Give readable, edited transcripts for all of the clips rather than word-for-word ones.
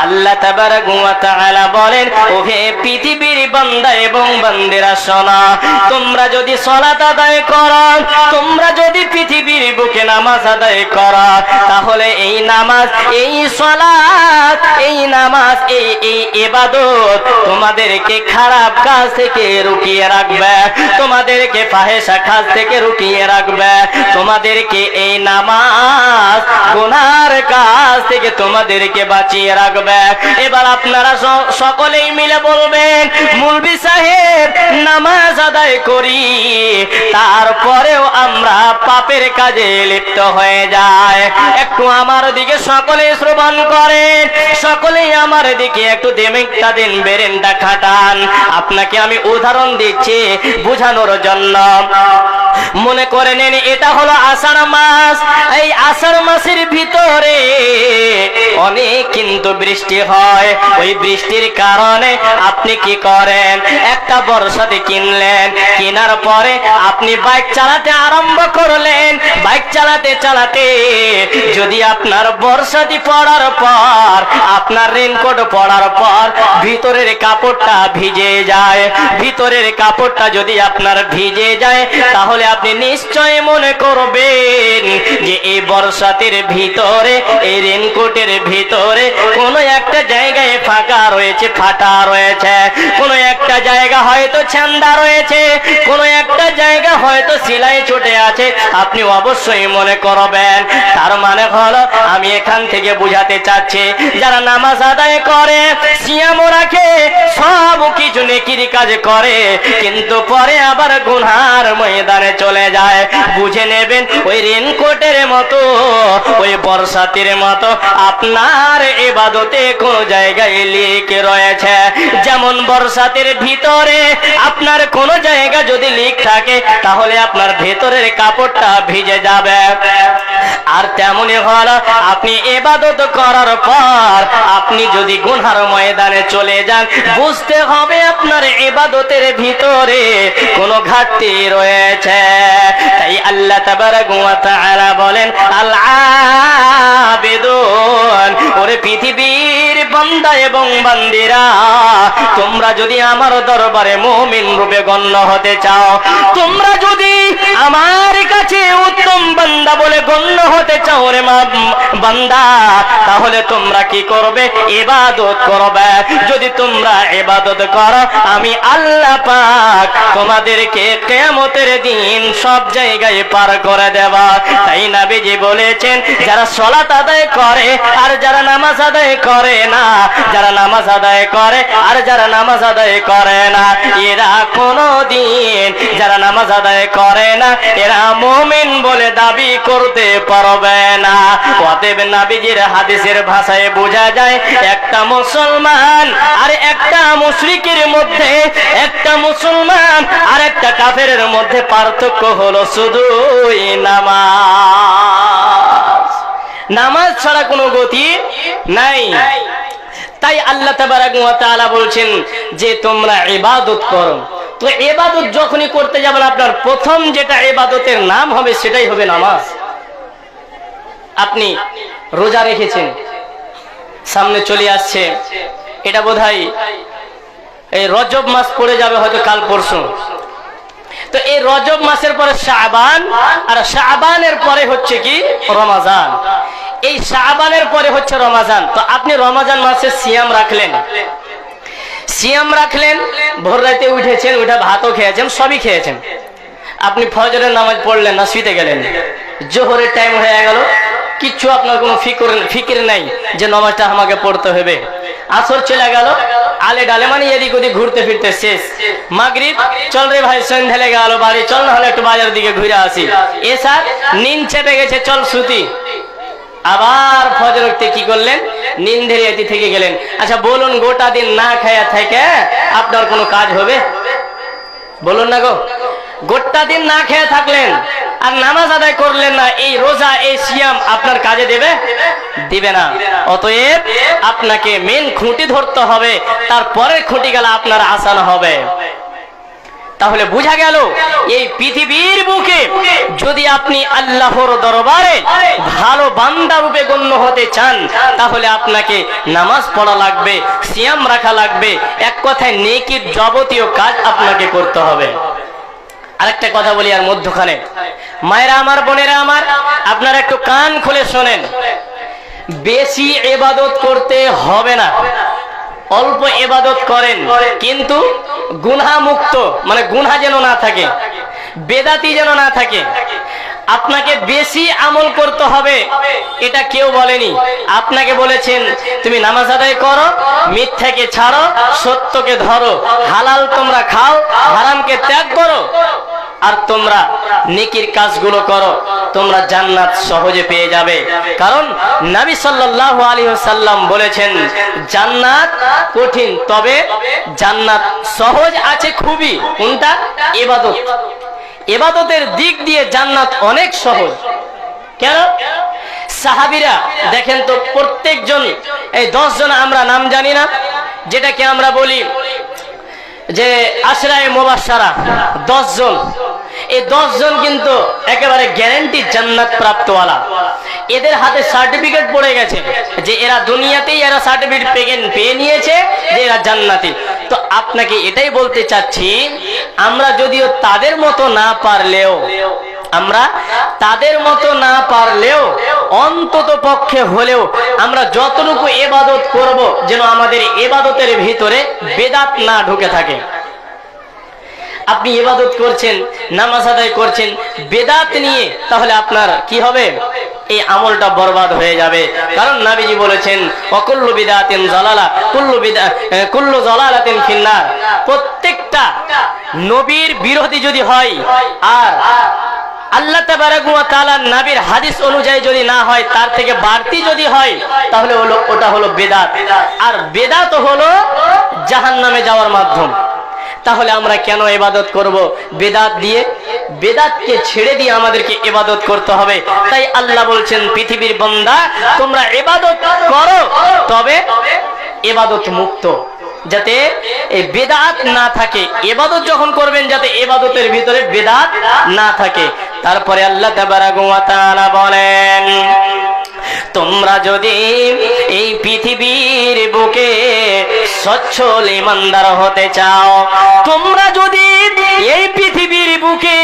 আল্লাহ তাবারাক ওয়া তাআলা বলেন, ও হে পৃথিবীর বান্দা এবং বান্দিরা শোনো, তোমরা যদি সালাত আদায় করো, তোমরা যদি পৃথিবীর বুকে নামাজ আদায় করো, তাহলে এই নামাজ, এই সালাত, এই নামাজ, এই ইবাদত তোমাদেরকে খারাপ কাজ থেকে রুকিয়ে রাখবে, তোমাদেরকে ফাহেশা কাজ থেকে রুকিয়ে রাখবে, তোমাদেরকে এই নামাজ গুনার কাজ থেকে তোমাদেরকে বাঁচিয়ে রাখবে। এবার আপনারা সকলেই মিলে বলবেন, মুলবি সাহেব নামাজ আদায় করি, তারপরেও আমরা পাপের কাজে লিপ্ত হয়ে যায়। একটু আমার দিকে সকলে শ্রবণ করেন, সকলেই আমার দিকে একটু দেমেকটা দিন, বেরেনটা খাটান। আপনাকে আমি উদাহরণ দিচ্ছি বোঝানোর জন্য। মনে করে নেন এটা হলো আষাঢ় মাস। এই আষাঢ় মাসের ভিতরে অনেক কিন্তু বৃষ্টি হয়। ওই বৃষ্টির কারণে আপনি কি করেন, একটা বর্ষাতে কিনলেন, কেনার পরে আপনি বাইক চালাতে আরম্ভ করলেন। বাইক চালাতে চালাতে যদি আপনার বর্ষাটি পড়ার পর, আপনার রেনকোট পড়ার পর ভিতরের কাপড়টা ভিজে যায়, ভিতরের কাপড়টা যদি আপনার ভিজে যায়, তাহলে আপনি নিশ্চয় মনে করবেন যে এই বর্ষাতের ভিতরে, এই রেনকোটের ভিতরে কোনো একটা জায়গায় ফাঁকা রয়েছে, ফাটা রয়েছে, কোনো একটা জায়গা হয়তো ছান্দা রয়েছে, কোনো একটা জায়গা হয়তো সেলাই ছুটে আছে। আপনি অবশ্যই মনে করবেন। তার মানে হলো, আমি এখান থেকে বুঝাতে চাচ্ছি, যারা নামাজ আদায় করে, সিয়াম রাখে, সব কিছু নেকির কাজ করে, কিন্তু পরে আবার গুনার ময়দানে চলে যায়, বুঝে নেবেন ওই রেনকোটের মতো, ওই বর্ষাতের মতো আপনার ইবাদতে কোন জায়গায় লিক রয়েছে। যেমন বর্ষাতের ভিতরে আপনার কোন জায়গা যদি লিক থাকে, তাহলে আপনার ভেতরের কাপড়টা ভিজে যাবে। আর তেমনি হলো, আপনি ইবাদত করার পর আপনি যদি গুনার ময়দানে চলে যান, বুঝতে হবে আপনার ইবাদতের ভিতরে কোনো ঘাটতি রয়েছে। তাই আল্লাহ তাবারাক ওয়া তাআলা বলেন, আল আবিদুন, ওরে পৃথিবীর বান্দা এবং বান্দিরা, তোমরা যদি আমার দরবারে মুমিন রূপে গণ্য হতে চাও, তোমরা যদি আমার কাছে উত্তম বান্দা বলে গণ্য হতে চাও রে বান্দা, তাহলে তোমরা কি করবে, ইবাদত করবে। যদি তোমরা ইবাদত করো, আমি আল্লাহ পাক তোমাদেরকে কিয়ামতের দিন সব জায়গায় পার করে দেব। তাই নবীজি বলেছেন, যারা সালাত আদায় করে আর যারা নামাজ আদায় করে না, যারা নামাজ আদায় করে আর যারা নামাজ আদায় করে না, এরা কোনদিন, যারা নামাজ আদায় করে না, এরা মুমিন বলে দাবি করতে পারবে না। অতএব নবীজির হাদিসের ভাষায় বোঝা যায়, একটা মুসলমান আর একটা মুশরিকের মধ্যে, একটা মুসলমান আর একটা কাফেরের মধ্যে পার্থক্য হলো শুধুই নামাজ। নামাজ ছাড়া কোনো গতি নাই। তাই আল্লাহ তাবারাক ওয়া তাআলা বলছেন যে তোমরা ইবাদত করো। তো ইবাদত যখনই করতে যাবেন, আপনার প্রথম যেটা ইবাদতের নাম হবে সেটাই হবে নামাজ। আপনি রোজা রেখেছেন, সামনে চলে আসছে, এটা বোধহয় এই রজব মাস পড়ে যাবে হয়তো কাল পরশু। তো এই রজব মাসের পরে শাবান, আর শাবানের পরে হচ্ছে কি রমাজান। এই শাবানের পরে হচ্ছে রমাজান। তো আপনি রমাজান মাসে সিয়াম রাখলেন, সিয়াম রাখলেন, ভোর রাতে উঠেছেন, উঠে ভাতও খেয়েছেন, সবই খেয়েছেন। আপনি ফজরের নামাজ পড়লেন না, শুইতে গেলেন, জোহরের টাইম হয়ে গেল, কিচ্ছু আপনার কোনো ফিকির নাই যে নামাজটা আমাকে পড়তে হবে। আসর চলে গেল, আলে ডালে মানে এদিক ওদিক ঘুরতে ফিরতে শেষ। মাগরিব, চল রে ভাই সন্ধ্যা লেগে গেল, বাড়ি চল, না হলে একটু বাজার দিকে ঘুরে আসি। এসা নিন চেপে গেছে, চল সুতি। আবার ফজর উঠতে কি করলেন, নিন্দের এতি থেকে গেলেন। আচ্ছা বলুন, গোটা দিন না খায়া থেকে আপনার কোনো কাজ হবে? বলুন না গো, গোটা দিন না খেয়ে থাকলেন আর নামাজ আদায় করলেন না, এই রোজা, এই সিয়াম আপনার কাজে দেবে? দিবে না। অতএব আপনাকে মেন খুঁটি ধরতে হবে, তারপরে খুঁটি গেলে আপনার আসান হবে। তাহলে বোঝা গেল এই পৃথিবীর বুকে যদি আপনি আল্লাহর দরবারে ভালো বান্দা রূপে গণ্য হতে চান, তাহলে আপনাকে নামাজ পড়া লাগবে, সিয়াম রাখা লাগবে, এক কথায় নেকির যাবতীয় কাজ আপনাকে করতে হবে। আরেকটা কথা বলি আর মধ্যখানে, মায়েরা আমার, বোনেরা আমার, আপনারা একটু কান খুলে শোনেন। বেশি ইবাদত করতে হবে না, অল্প ইবাদত করেন, কিন্তু গুনাহ মুক্ত, মানে গুনাহ যেন না থাকে, বেদাতি যেন না থাকে। আপনাকে বেশি আমল করতে হবে এটা কেউ বলেনি, আপনাকে বলেছেন তুমি নামাজ আদায় করো, মিথ্যাকে ছাড়ো, সত্যকে ধরো, হালাল তোমরা খাও, হারামকে ত্যাগ করো, আর তোমরা নেকির কাজগুলো করো, তোমরা জান্নাত সহজে পেয়ে যাবে। কারণ নবী সাল্লাল্লাহু আলাইহি ওয়াসাল্লাম বলেছেন জান্নাত কঠিন, তবে জান্নাত সহজ আছে খুবই। কোনটা? ইবাদত। ইবাদতের দিক দিয়ে জান্নাত অনেক সহজ। কেন? সাহাবীরা দেখেন তো, প্রত্যেকজন, এই 10 জন আমরা নাম জানি না, যেটাকে আমরা বলি যে আশরায়ে মুবাশশারা 10 জন, এই 10 জন কিন্তু একেবারে গ্যারান্টি জান্নাত প্রাপ্তওয়ালা। এদের হাতে সার্টিফিকেট পড়ে গেছে যে এরা দুনিয়াতেই এরা সার্টিফিকেট পেয়ে নিয়েছে যে এরা জান্নাতি। তো আপনাকে এটাই বলতে চাচ্ছি, আমরা যদিও তাদের মতো না পারলেও অন্তত পক্ষে হলেও আমরা যতটুকু ইবাদত করব যেন আমাদের ইবাদতের ভিতরে বেদাত না ঢুকে থাকে। আপনি ইবাদত করছেন, নামাজ আদায় করছেন বেদাত নিয়ে, তাহলে আপনার কি হবে? এই আমলটা বরবাদ হয়ে যাবে। কারণ নবীজি বলেছেন ওয়াকুল্লু বিদআতিন যালালা কুল্লু যালালাতিন ফিন্নার। প্রত্যেকটা নবীর বিরোধী যদি হয় আর আল্লাহ তাবারাক ওয়া তাআলা নবীর হাদিস অনুযায়ী যদি না হয়, তার থেকে বাড়তি যদি হয়, তাহলে ওটা হলো বেদাত। আর বেদাত হলো জাহান্নামে যাওয়ার মাধ্যম। তাহলে আমরা কেন ইবাদত করব বেদাত দিয়ে? বেদাতকে ছেড়ে দিয়ে আমাদেরকে ইবাদত করতে হবে। তাই আল্লাহ বলছেন পৃথিবীর বান্দা তোমরা ইবাদত করো, তবে ইবাদত মুক্ত, যাতে এই বেদাত না থাকে। ইবাদত যখন করবেন যাতে ইবাদতের ভিতরে বেদাত না থাকে। তারপরে আল্লাহ তাবারাক ওয়া তাআলা বলেন তোমরা যদি এই পৃথিবীর বুকে সচ্ছল ইমানদার হতে চাও, তোমরা যদি এই পৃথিবীর বুকে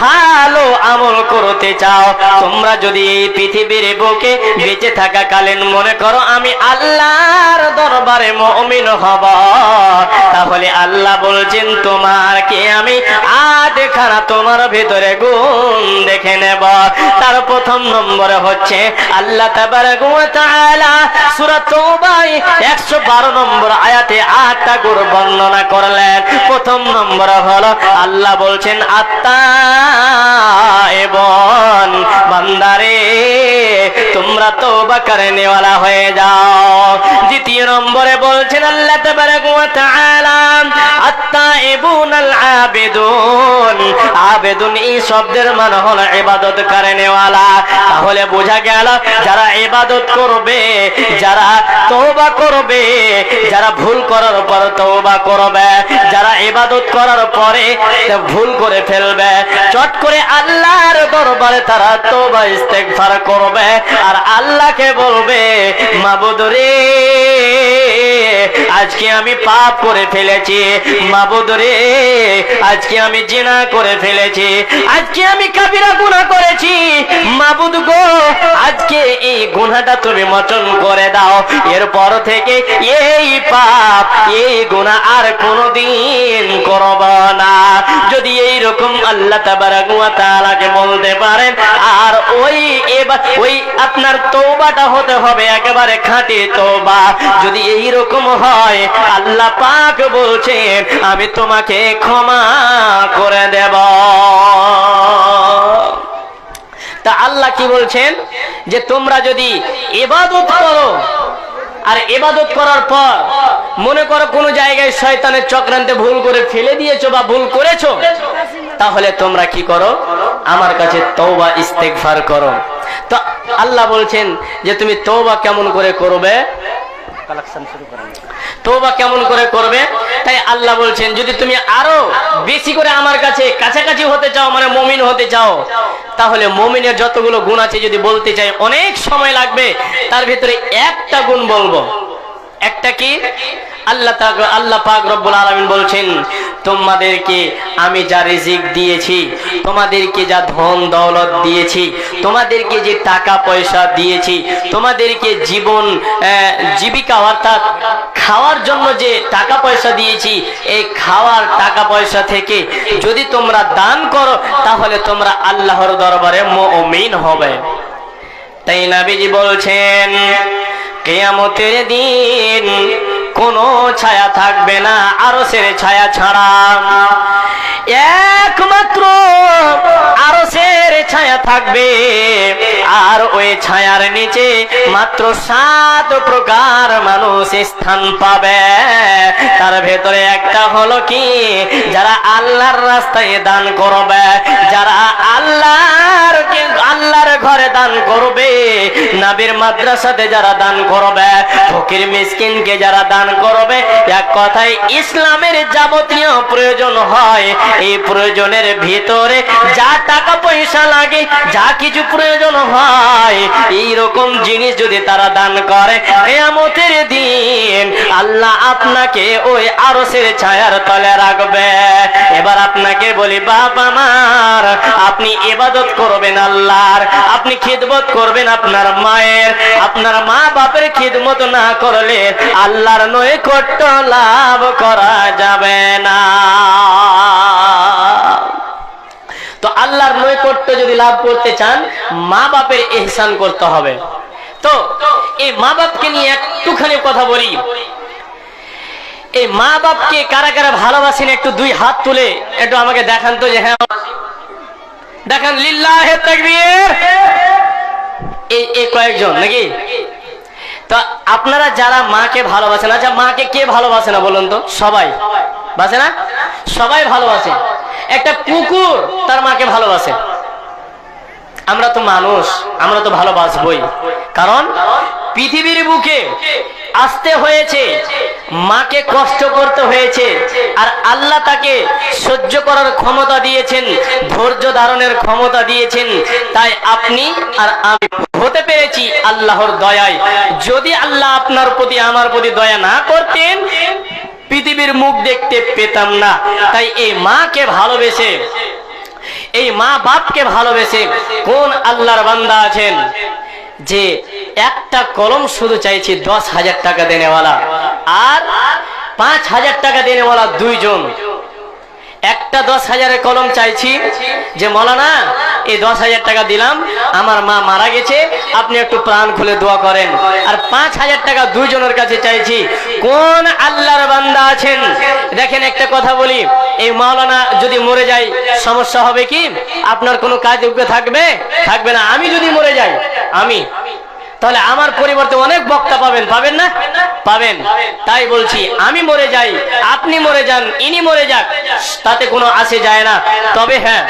ভালো আমল করতে চাও, তোমরা যদি এই পৃথিবীর বুকে বেঁচে থাকাকালীন মনে করো আমি আল্লাহর দরবারে মুমিন হব, তাহলে আল্লাহ বলছেন তোমাকে আমি 8খানা তোমার ভিতরে গুণ দেখে নেব। তার প্রথম নম্বরে হচ্ছে আল্লাহ তাবারাক ওয়া তাআলা সূরা তাওবা 112 নম্বর আয়াতে 8টা গুণ বর্ণনা করলেন। প্রথম নম্বর হলো আল্লাহ বলছেন আত্তাইবুন, বান্দারে তোমরা তওবা করনে ওয়ালা হয়ে যাও। দ্বিতীয় নম্বরে বলছেন আল্লাহ তাবারাক ওয়া তাআলা আত্তাইবুনাল আবিদুন। আবেদুন এই শব্দের মানে হলো ইবাদত করনে ওয়ালা। তাহলে বোঝা গেল যারা ইবাদত করবে, যারা তওবা করবে, যারা ভুল করার পর তওবা করবে, যারা ইবাদত করার পরে ভুল করে ফেলবে, চট করে আল্লাহর দরবারে তারা তওবা ইস্তেগফার করবে আর আল্লাহকে বলবে মাবুদ রে আজকে আমি পাপ করে ফেলেছি, মাবুদ রে আজকে আমি জিনা করে ফেলেছি, আজকে আমি কাবিরা গুনাহ করেছি, মাবুদ গো আজকে এই গুনাহটা তুমি মোচন করে দাও, এরপর থেকে এই পাপ এই গুনাহ আর কোনোদিন করব না। যদি এই রকম আল্লাহ তাবারাক ওয়া তাআলাকে বলতে পারেন, আর ওই আপনার তওবাটা হতে হবে একেবারে খাঁটি তওবা। যদি এই রকম হয় আল্লাহ পাক বলছেন আমি তোমাকে ক্ষমা করে দেব। তা আল্লাহ কি বলছেন যে তোমরা যদি ইবাদত করো, আর ইবাদত করার পর মনে করো কোনো জায়গায় শয়তানের চক্রান্তে ভুল করে ফেলে দিয়েছো বা ভুল করেছো, তাহলে তোমরা কি করো? আমার কাছে তওবা ইস্তেগফার করো। তো আল্লাহ বলছেন যে তুমি তওবা কেমন করে করবে? তওবা কেমন করে করবে? তাই আল্লাহ বলছেন যদি তুমি আরো বেশি করে আমার কাছে কাছাকাছি হতে চাও, মানে মুমিন হতে চাও, তাহলে মুমিনের যতগুলো গুণ আছে যদি বলতে চাই অনেক সময় লাগবে। তার ভিতরে একটা গুণ বলবো। একটা কি? আল্লাহ পাক রব্বুল আলামিন বলছেন তোমাদেরকে আমি যা রিজিক দিয়েছি, তোমাদেরকে যা ধন দৌলত দিয়েছি, তোমাদেরকে যে টাকা পয়সা দিয়েছি, তোমাদেরকে জীবিকা অর্থাৎ খাওয়ার জন্য যে টাকা পয়সা দিয়েছি, এই খাওয়ার টাকা পয়সা থেকে যদি তোমরা দান করো তাহলে তোমরা আল্লাহর দরবারে মুমিন হবে। তাই নবীজি বলছেন কিয়ামতের দিন কোনো ছায়া থাকবে না আরশের ছায়া ছাড়া, একমাত্র আরশের ছায়া থাকবে। আর ওই ছায়ার নিচে মাত্র 7 প্রকার মানুষ স্থান পাবে। তার ভেতরে একটা হলো কি, যারা আল্লাহর রাস্তায় দান করবে, যারা আল্লাহর ঘরে দান করবে, নবীর মাদ্রাসাতে যারা দান করবে, ফকির মিসকিনকে যারা দান করবে, এক কথায় ইসলামের যাবতীয় প্রয়োজন হয়, এই প্রয়োজনের ভিতরে যা টাকা পয়সা লাগে, যা কিছু প্রয়োজন হয়, এই রকম জিনিস যদি তারা দান করে, কিয়ামতের দিন আল্লাহ আপনাকে ওই আরশের ছায়ার তলে রাখবে। এবার আপনাকে বলি বাপ আমার, আপনি ইবাদত করবেন আল্লাহর, আপনি খিদমত করবেন আপনার মায়ের, আপনার মা বাপের খিদমত না করলে আল্লাহর নৈকট্য লাভ করা যাবে না। তো আল্লাহর নৈকট্য যদি লাভ করতে চান মা বাপের ইহসান করতে হবে। তো এই মা বাপকে নিয়ে একটুখানি কথা বলি। এই মা বাপকে কারা কারা ভালোবাসেন একটু 2 হাত তুলে একটু আমাকে দেখান তো, যে হ্যাঁ দেখান, লিল্লাহে তাকবীর। এই কয়েকজন নাকি? তো আপনারা যারা মাকে ভালোবাসেন, আচ্ছা মাকে কে ভালোবাসে না বলুন তো? সবাই বাসে না? সবাই ভালোবাসে। একটা কুকুর তার মাকে ভালোবাসে। আমরা তো মানুষ, আমরা তো ভালোবাসবই, কারণ পৃথিবীর বুকে আসতে হয়েছে, মাকে কষ্ট করতে হয়েছে, আর আল্লাহ তাকে সহ্য করার ক্ষমতা দিয়েছেন, ধৈর্য ধারণের ক্ষমতা দিয়েছেন। তাই আপনি আর আমি হতে পেরেছি আল্লাহর দয়ায়। যদি আল্লাহ আপনার প্রতি আমার প্রতি দয়া না করতেন পৃথিবীর মুখ দেখতে পেতাম না। তাই এই মাকে ভালোবেসে, এই মা বাপকে ভালোবেসে কোন আল্লাহর বান্দা আছেন যে একটা কলম শুধু চাইছি 10,000 টাকা দেনেওয়ালা আর 5,000 টাকা দেনেওয়ালা 2 জন। একটা 10,000-এর কলম চাইছি যে মৌলানা এই 10,000 টাকা দিলাম, আমার মা মারা গেছে, আপনি একটু প্রাণ খুলে দোয়া করেন। আর 5,000 টাকা 2 জনের কাছে চাইছি। কোন আল্লাহর বান্দা আছেন? দেখেন একটা কথা বলি, এই মৌলানা যদি মরে যায় সমস্যা হবে কি? আপনার কোনো কাজযোগ্য থাকবে? থাকবে না। আমি যদি মরে যাই, তাহলে আমার পরিবর্তে অনেক বক্তা পাবেন, পাবেন না? পাবেন। তাই বলছি আমি মরে যাই, আপনি মরে যান, ইনি মরে যাক, তাতে কোনো আসে যায় না। তবে হ্যাঁ,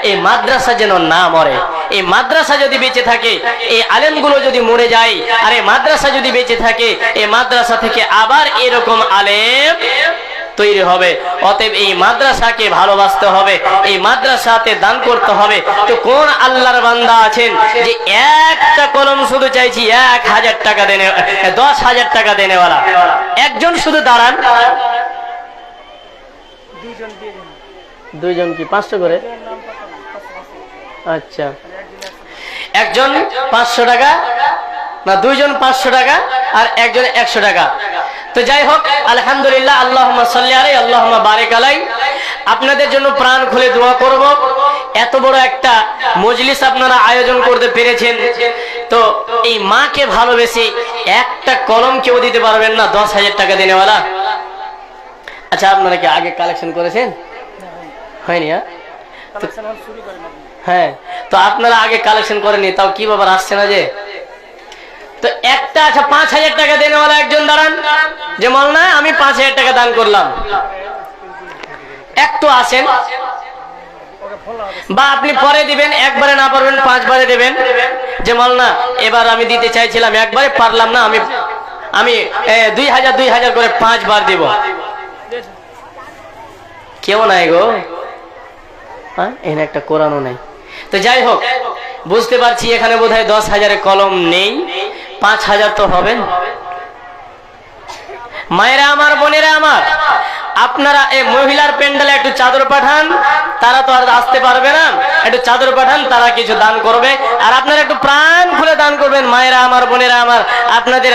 এই মাদ্রাসা যেন না মরে। এই মাদ্রাসা যদি বেঁচে থাকে, এই আলেমগুলো যদি মরে যায়, আর এই মাদ্রাসা যদি বেঁচে থাকে, এই মাদ্রাসা থেকে আবার এরকম আলেম তৈরি হবে। অতএব এই মাদ্রাসাকে ভালোবাসতে হবে, এই মাদ্রাসাতে দান করতে হবে। তো কোন আল্লাহর বান্দা আছেন যে একটা কলম শুধু চাইছি 1,000 টাকা দেনে, 10,000 টাকা দেনেওয়ালা? একজন শুধু দাঁড়ান। 2 জন কি 500 করে? আচ্ছা, একজন 500 টাকা না, 2 জন 500 টাকা আর একজন 100 টাকা। তো যাই হোক, আলহামদুলিল্লাহ, আল্লাহুম্মা সাল্লি আলাইহি আল্লাহুম্মা বারিক আলাইহি। আপনাদের জন্য প্রাণ খুলে দোয়া করব। এত বড় একটা মজলিস আপনারা আয়োজন করতে পেরেছেন। তো এই মাকে ভালোবেসে একটা কলম কেউ দিতে পারবেন না 10,000 টাকা দেনেওয়ালা? আচ্ছা, আপনারা কি আগে কালেকশন করেছেন? হয়নি? হ্যাঁ, তো আপনারা আগে কালেকশন করেনি, তাও কি ব্যাপার আসছে না যে? তো একটা, আচ্ছা 5,000 টাকা দেনেওয়ালা একজন দাঁড়ান, যে মৌলানা আমি 5,000 টাকা দান করলাম। একটু আসেন, বা আপনি পরে দিবেন, একবারে না পারবেন 5 বারে দেবেন। যে মৌলানা এবার আমি দিতে চাইছিলাম, একবারে পারলাম না, আমি 2,000 করে 5 বার দিব। কেউ নাই গো, হ্যাঁ এখানে একটা কোরআনও নাই। তো যাই হোক, বুঝতে পারছি এখানে বোধহয় 10,000 কলম নেই, 5,000 তো হবেন। মায়েরা আমার, বোনেরা আমার, আপনারা এই মহিলার প্যান্ডেলে একটু চাদর পাঠান, তারা তো আর আসতে পারবে না, একটু চাদর পাঠান, তারা কিছু দান করবে। আর আপনারা একটু প্রাণ খুলে দান করবেন মায়েরা আমার, বোনেরা আমার, আপনাদের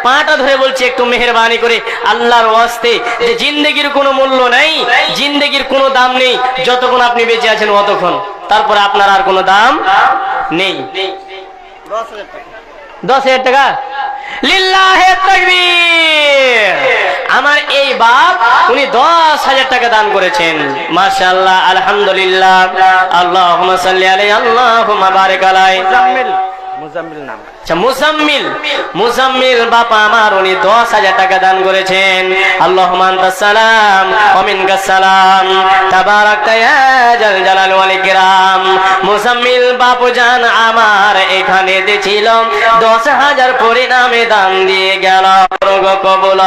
পাটা ধরে বলছি একটু মেহেরবানি করে আল্লাহর ওয়াস্তে, যে জিন্দেগির কোনো মূল্য নেই, জিন্দেগির কোনো দাম নেই, যতক্ষণ আপনি বেঁচে আছেন অতক্ষণ, তারপরে আপনার আর কোনো দাম নেই। 10,000 টাকা, লিল্লাহে তাকবীর। আমার এই বাপ উনি 10,000 টাকা দান করেছেন, মাশাআল্লাহ, আলহামদুলিল্লাহ, আল্লাহুম্মা সাল্লি আলাইহি, আল্লাহুম্মা বারিক আলাইহি। মুজাম্মিল নাম, মুজাম্মিল বাবা আমার, উনি 10,000 টাকা দান করেছেন। আল্লাহুম্মা আনতাস সালাম ওয়া মিনকাস সালাম, তাবারাকতা ইয়া জাল জালাল ওয়াল ইকরাম। মুজাম্মিল বাপু জান আমার এখানে দিছিল 10,000 পরিণামে দান দিয়ে গেল। কবুল,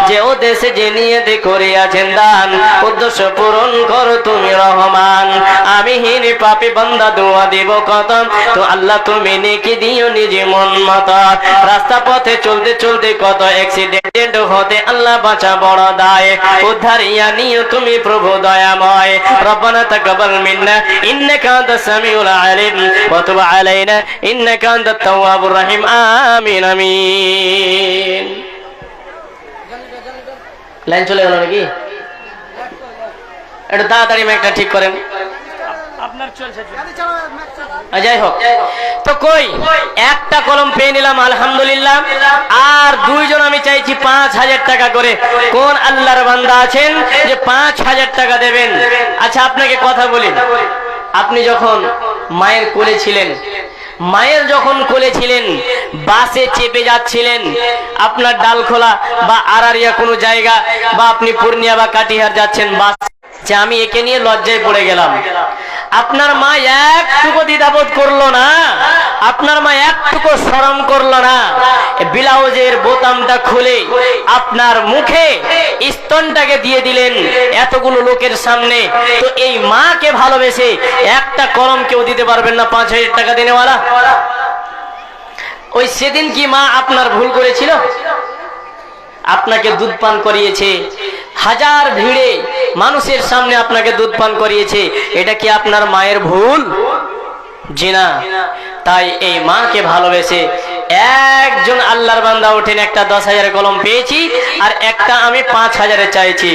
যে উদ্দেশ্যে যে নিয়তে করিয়াছেন দান, উদ্দেশ্য পূরণ করো তুমি রহমান। আমি হীন পাপী বান্দা দোয়া দিব কত, তো আল্লাহ তুমি নেকি দিও নিজে মন মতো। রাস্তা পথে চলতে চলতে কত অ্যাক্সিডেন্ট হতে আল্লাহ বাঁচা বড় দায়, উদ্ধারিয়া নিও তুমি প্রভু দয়াময়। রব্বানা তাকাব্বাল মিন্না ইন্নাকা আনতাস সামিউল আলিম ওয়া তুব আলাইনা ইন্নাকা আনতাত তাওয়াবুর রহিম। আমিন আমিন। লাইন চলে গেল নাকি? একটু তাড়াতাড়ি মাইকটা ঠিক করেন। যাই হোক, তো কই একটা কলম পেয়ে নিলাম আলহামদুলিল্লাহ, আর দুইজন আমি চাইছি 5,000 টাকা করে। কোন আল্লাহর বান্দা আছেন যে 5,000 টাকা দেবেন? আচ্ছা আপনাকে কথা বলি, আপনি যখন মায়ের কোলে ছিলেন, মায়ের যখন কোলে ছিলেন, বাসে চেপে যাচ্ছিলেন, আপনার ডালখোলা বা আড়ারিয়া কোনো জায়গা, বা আপনি পূর্ণিয়া বা কাটিহার যাচ্ছেন, বাস, যে আমি একে নিয়ে লজ্জায় পড়ে গেলাম, আপনার মা একটুকু দ্বিধাবোধ করলো না, আপনার মা একটুকু শরম করলো না, ব্লাউজের বোতামটা খুলে আপনার মুখে স্তনটাকে দিয়ে দিলেন এতগুলো লোকের সামনে। তো এই মাকে ভালোবেসে একটা কলম কেউ দিতে পারবেন না 5,000 টাকা দিনেওয়ালা? ওই সেদিন কি মা আপনার ভুল করেছিল? আপনাকে দুধ পান করিয়েছে, হাজার ভিড়ে মানুষের সামনে আপনাকে দুধ পান করিয়েছে, এটা কি আপনার মায়ের ভুল? জি না। তাই এই মাকে ভালোবেসে একজন আল্লাহর বান্দা ওঠেন, একটা 10,000 কলম পেয়েছি, আর একটা আমি 5,000 চাইছি।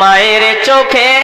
মায়ের চোখে